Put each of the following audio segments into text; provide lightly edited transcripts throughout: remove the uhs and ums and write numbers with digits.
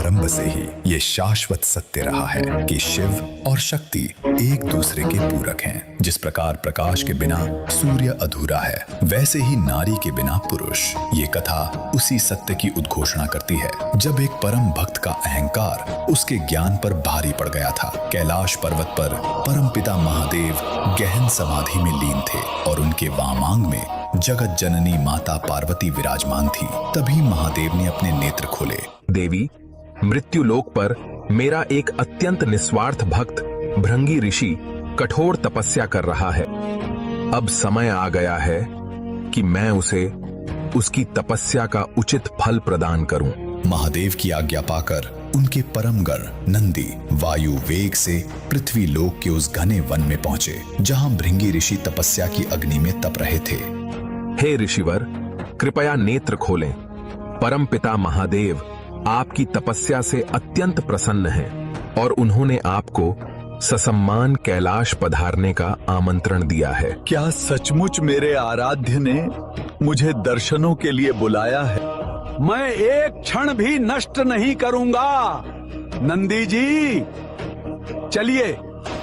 आरंभ से ही ये शाश्वत सत्य रहा है कि शिव और शक्ति एक दूसरे के पूरक हैं। जिस प्रकार प्रकाश के बिना सूर्य अधूरा है, वैसे ही नारी के बिना पुरुष। ये कथा उसी सत्य की उद्घोषणा करती है जब एक परम भक्त का अहंकार उसके ज्ञान पर भारी पड़ गया था। कैलाश पर्वत पर परमपिता महादेव गहन समाधि में लीन थे और उनके वामांग में जगत जननी माता पार्वती विराजमान थी। तभी महादेव ने अपने नेत्र खोले। देवी, मृत्युलोक पर मेरा एक अत्यंत निस्वार्थ भक्त भृंगी ऋषि कठोर तपस्या कर रहा है। अब समय आ गया है कि मैं उसे उसकी तपस्या का उचित फल प्रदान करूं। महादेव की आज्ञा पाकर उनके परमगण नंदी वायु वेग से पृथ्वी लोक के उस घने वन में पहुंचे जहां भृंगी ऋषि तपस्या की अग्नि में तप रहे थे। हे ऋषिवर, कृपया नेत्र खोलें। परम पिता महादेव आपकी तपस्या से अत्यंत प्रसन्न हैं और उन्होंने आपको ससम्मान कैलाश पधारने का आमंत्रण दिया है। क्या सचमुच मेरे आराध्य ने मुझे दर्शनों के लिए बुलाया है? मैं एक क्षण भी नष्ट नहीं करूंगा। नंदी जी, चलिए।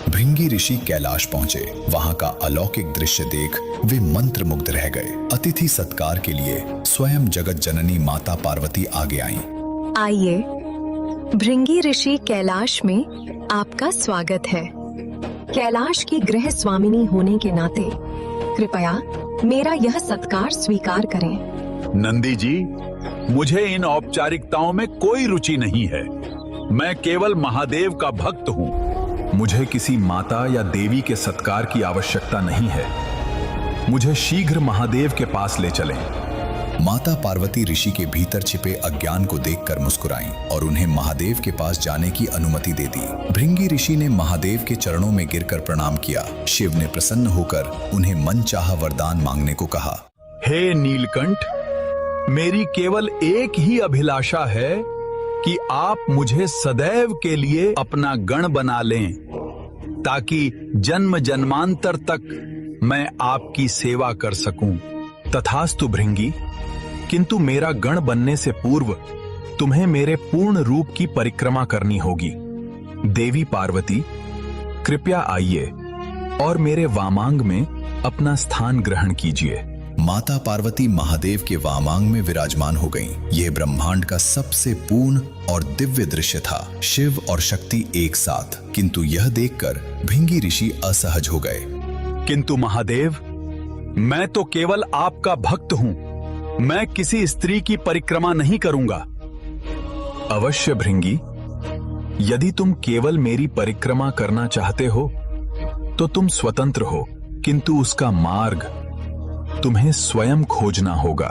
भृंगी ऋषि कैलाश पहुंचे। वहां का अलौकिक दृश्य देख वे मंत्रमुग्ध रह गए। अतिथि सत्कार के लिए स्वयं जगत जननी माता पार्वती आगे आईं। आइए, भृंगी ऋषि कैलाश में आपका स्वागत है। कैलाश की गृह स्वामिनी होने के नाते कृपया मेरा यह सत्कार स्वीकार करें। नंदी जी, मुझे इन औपचारिकताओं में कोई रुचि नहीं है। मैं केवल महादेव का भक्त हूँ। मुझे किसी माता या देवी के सत्कार की आवश्यकता नहीं है। मुझे शीघ्र महादेव के पास ले चलें। माता पार्वती ऋषि के भीतर छिपे अज्ञान को देखकर मुस्कुराईं और उन्हें महादेव के पास जाने की अनुमति दे दी। भृंगी ऋषि ने महादेव के चरणों में गिरकर प्रणाम किया। शिव ने प्रसन्न होकर उन्हें मनचाहा वरदान मांगने को कहा। हे नीलकंठ, मेरी केवल एक ही अभिलाषा है कि आप मुझे सदैव के लिए अपना गण बना लें, ताकि जन्म जन्मांतर तक मैं आपकी सेवा कर सकूं। तथास्तु भृंगी, किंतु मेरा गण बनने से पूर्व तुम्हें मेरे पूर्ण रूप की परिक्रमा करनी होगी। देवी पार्वती, कृपया आइए और मेरे वामांग में अपना स्थान ग्रहण कीजिए। माता पार्वती महादेव के वामांग में विराजमान हो गईं। यह ब्रह्मांड का सबसे पूर्ण और दिव्य दृश्य था। शिव और शक्ति एक साथ। किंतु यह देखकर भृंगी ऋषि असहज हो गए। किंतु महादेव, मैं तो केवल आपका भक्त हूं। मैं किसी स्त्री की परिक्रमा नहीं करूंगा। अवश्य भृंगी, यदि तुम केवल मेरी परिक्रमा करना चाहते हो तो तुम स्वतंत्र हो, किंतु उसका मार्ग तुम्हें स्वयं खोजना होगा।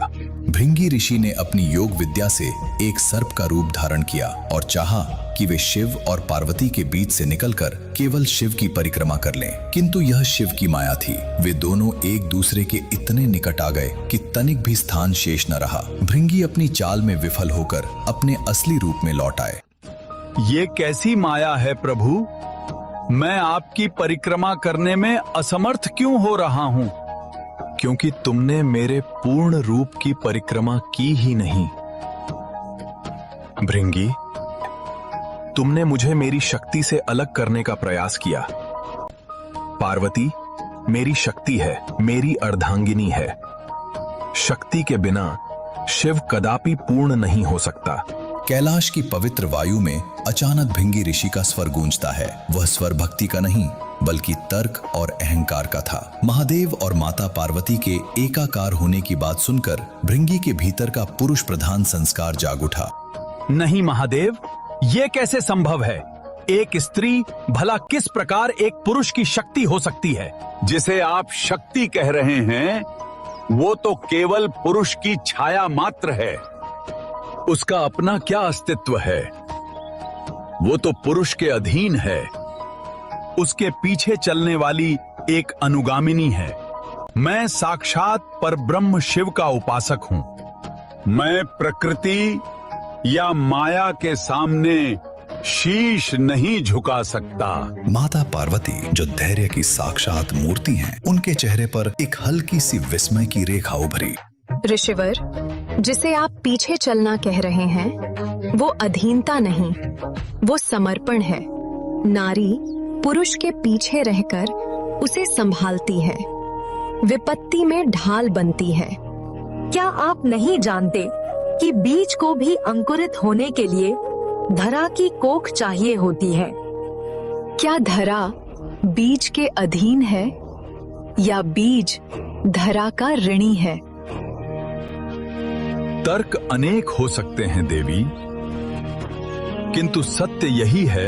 भृंगी ऋषि ने अपनी योग विद्या से एक सर्प का रूप धारण किया और चाहा कि वे शिव और पार्वती के बीच से निकलकर केवल शिव की परिक्रमा कर लें। किंतु यह शिव की माया थी। वे दोनों एक दूसरे के इतने निकट आ गए कि तनिक भी स्थान शेष न रहा। भृंगी अपनी चाल में विफल होकर अपने असली रूप में लौट आए। ये कैसी माया है प्रभु? मैं आपकी परिक्रमा करने में असमर्थ क्यों हो रहा हूं? क्योंकि तुमने मेरे पूर्ण रूप की परिक्रमा की ही नहीं। भृंगी, तुमने मुझे मेरी शक्ति से अलग करने का प्रयास किया। पार्वती मेरी शक्ति है, मेरी अर्धांगिनी है। शक्ति के बिना शिव कदापि पूर्ण नहीं हो सकता। कैलाश की पवित्र वायु में अचानक भृंगी ऋषि का स्वर गूंजता है। वह स्वर भक्ति का नहीं बल्कि तर्क और अहंकार का था। महादेव और माता पार्वती के एकाकार होने की बात सुनकर भृंगी के भीतर का पुरुष प्रधान संस्कार जाग उठा। नहीं महादेव, ये कैसे संभव है? एक स्त्री भला किस प्रकार एक पुरुष की शक्ति हो सकती है? जिसे आप शक्ति कह रहे हैं वो तो केवल पुरुष की छाया मात्र है। उसका अपना क्या अस्तित्व है? वो तो पुरुष के अधीन है। उसके पीछे चलने वाली एक अनुगामिनी है। मैं साक्षात परब्रह्म शिव का उपासक हूं। मैं प्रकृति या माया के सामने शीश नहीं झुका सकता। माता पार्वती जो धैर्य की साक्षात मूर्ति हैं, उनके चेहरे पर एक हल्की सी विस्मय की रेखा उभरी। ऋषिवर, जिसे आप पीछे चलना कह रहे हैं वो अधीनता नहीं, वो समर्पण है। नारी पुरुष के पीछे रहकर उसे संभालती है, विपत्ति में ढाल बनती है। क्या आप नहीं जानते कि बीज को भी अंकुरित होने के लिए धरा की कोख चाहिए होती है? क्या धरा बीज के अधीन है या बीज धरा का ऋणी है? तर्क अनेक हो सकते हैं देवी, किंतु सत्य यही है,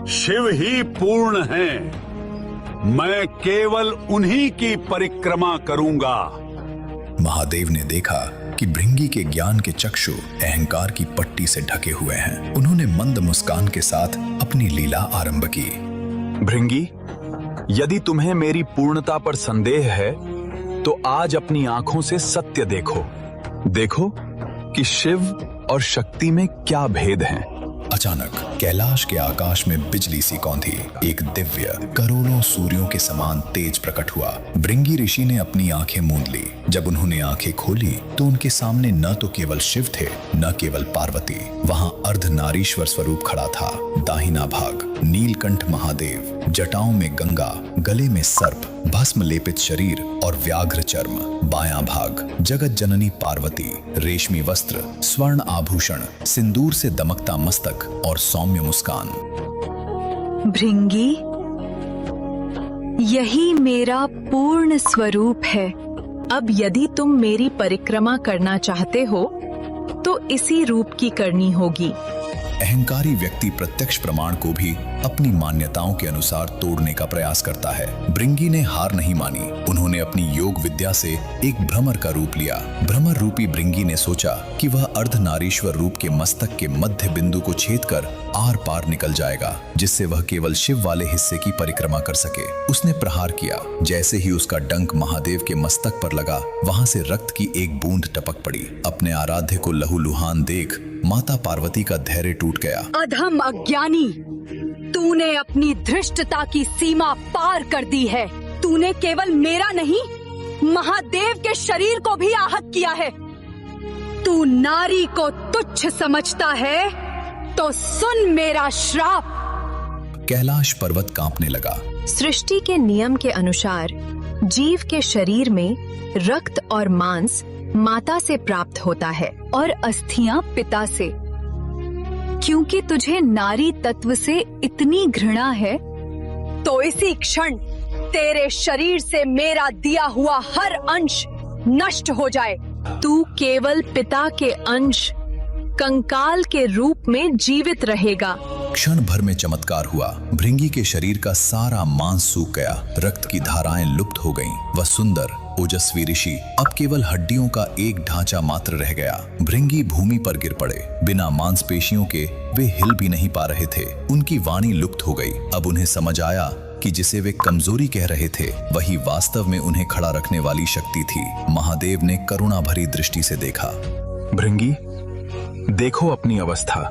शिव ही पूर्ण हैं। मैं केवल उन्हीं की परिक्रमा करूंगा। महादेव ने देखा कि भृंगी के ज्ञान के चक्षु अहंकार की पट्टी से ढके हुए हैं। उन्होंने मंद मुस्कान के साथ अपनी लीला आरंभ की। भृंगी, यदि तुम्हें मेरी पूर्णता पर संदेह है तो आज अपनी आंखों से सत्य देखो। देखो कि शिव और शक्ति में क्या भेद है। अचानक कैलाश के आकाश में बिजली सी कौंधी। एक दिव्य करोड़ों सूर्यों के समान तेज प्रकट हुआ। भृंगी ऋषि ने अपनी आंखें मूंद ली। जब उन्होंने आंखें खोली तो उनके सामने न तो केवल शिव थे, न केवल पार्वती। वहां अर्धनारीश्वर स्वरूप खड़ा था। दाहिना भाग नीलकंठ महादेव, जटाओं में गंगा, गले में सर्प, भस्म लेपित शरीर और व्याघ्र चर्म। बायां भाग जगत जननी पार्वती, रेशमी वस्त्र, स्वर्ण आभूषण, सिंदूर से दमकता मस्तक और सौम्य मुस्कान। भृंगी, यही मेरा पूर्ण स्वरूप है। अब यदि तुम मेरी परिक्रमा करना चाहते हो तो इसी रूप की करनी होगी। अहंकारी व्यक्ति प्रत्यक्ष प्रमाण को भी अपनी मान्यताओं के अनुसार तोड़ने का प्रयास करता है। भृंगी ने हार नहीं मानी। उन्होंने अपनी योग विद्या से एक भ्रमर का रूप लिया। भ्रमर रूपी भृंगी ने सोचा कि वह अर्धनारीश्वर रूप के मस्तक के मध्य बिंदु को छेद कर आर पार निकल जाएगा, जिससे वह केवल शिव वाले हिस्से की परिक्रमा कर सके। उसने प्रहार किया। जैसे ही उसका डंक महादेव के मस्तक पर लगा, वहां से रक्त की एक बूंद टपक पड़ी। अपने आराध्य को लहूलुहान देख माता पार्वती का धैर्य टूट गया। अधम अज्ञानी, तूने अपनी धृष्टता की सीमा पार कर दी है। तूने केवल मेरा नहीं, महादेव के शरीर को भी आहत किया है। तू नारी को तुच्छ समझता है तो सुन मेरा श्राप। कैलाश पर्वत कांपने लगा। सृष्टि के नियम के अनुसार जीव के शरीर में रक्त और मांस माता से प्राप्त होता है और अस्थियां पिता से। क्योंकि तुझे नारी तत्व से इतनी घृणा है तो इसी क्षण तेरे शरीर से मेरा दिया हुआ हर अंश नष्ट हो जाए। तू केवल पिता के अंश कंकाल के रूप में जीवित रहेगा। क्षण भर में चमत्कार हुआ। भृंगी के शरीर का सारा मांस सूख गया। रक्त की धाराएं लुप्त हो गईं। वह सुंदर ओजस्वी ऋषि अब केवल हड्डियों का एक ढांचा मात्र रह गया। भृंगी भूमि पर गिर पड़े। बिना मांसपेशियों के वे हिल भी नहीं पा रहे थे। उनकी वाणी लुप्त हो गई। अब उन्हें समझ आया कि जिसे वे कमजोरी कह रहे थे, वही वास्तव में उन्हें खड़ा रखने वाली शक्ति थी। महादेव ने करुणा भरी दृष्टि से देखा। भृंगी, देखो अपनी अवस्था।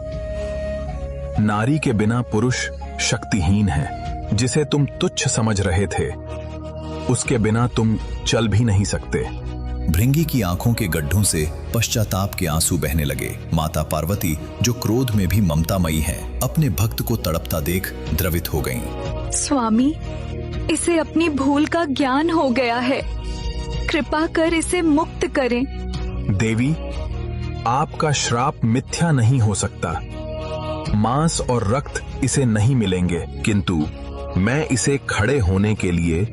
नारी के बिना पुरुष शक्तिहीन है। जिसे तुम तुच्छ समझ रहे थे, उसके बिना तुम चल भी नहीं सकते। भृंगी की आंखों के गड्ढों से पश्चाताप के आंसू बहने लगे। माता पार्वती, जो क्रोध में भी ममतामयी हैं, अपने भक्त को तड़पता देख द्रवित हो गईं। स्वामी, इसे अपनी भूल का ज्ञान हो गया है। कृपा कर इसे मुक्त करें। देवी, आपका श्राप मिथ्या नहीं हो सकता। मांस और रक्त इसे नहीं मिलेंगे, किंतु मैं इसे खड़े होने के लिए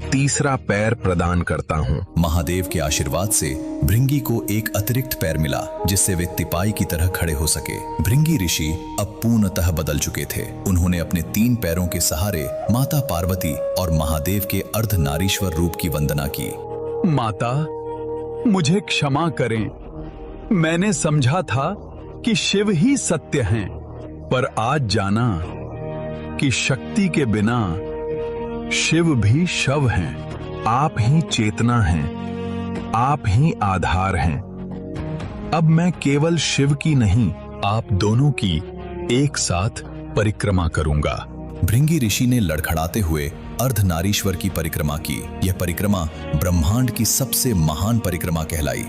तीसरा पैर प्रदान करता हूँ। महादेव के आशीर्वाद से भृंगी को एक अतिरिक्त पैर मिला, जिससे वे तिपाई की तरह खड़े हो सके। भृंगी ऋषि अब पूर्णतः बदल चुके थे। उन्होंने अपने 3 पैरों के सहारे माता पार्वती और महादेव के अर्धनारीश्वर रूप की वंदना की। माता, मुझे क्षमा करें। मैंने समझा था कि शिव ही सत्य हैं, पर आज जाना कि शक्ति के बिना शिव भी शव हैं। आप ही चेतना हैं, आप ही आधार हैं। अब मैं केवल शिव की नहीं, आप दोनों की एक साथ परिक्रमा करूंगा। भृंगी ऋषि ने लड़खड़ाते हुए अर्धनारीश्वर की परिक्रमा की। यह परिक्रमा ब्रह्मांड की सबसे महान परिक्रमा कहलाई।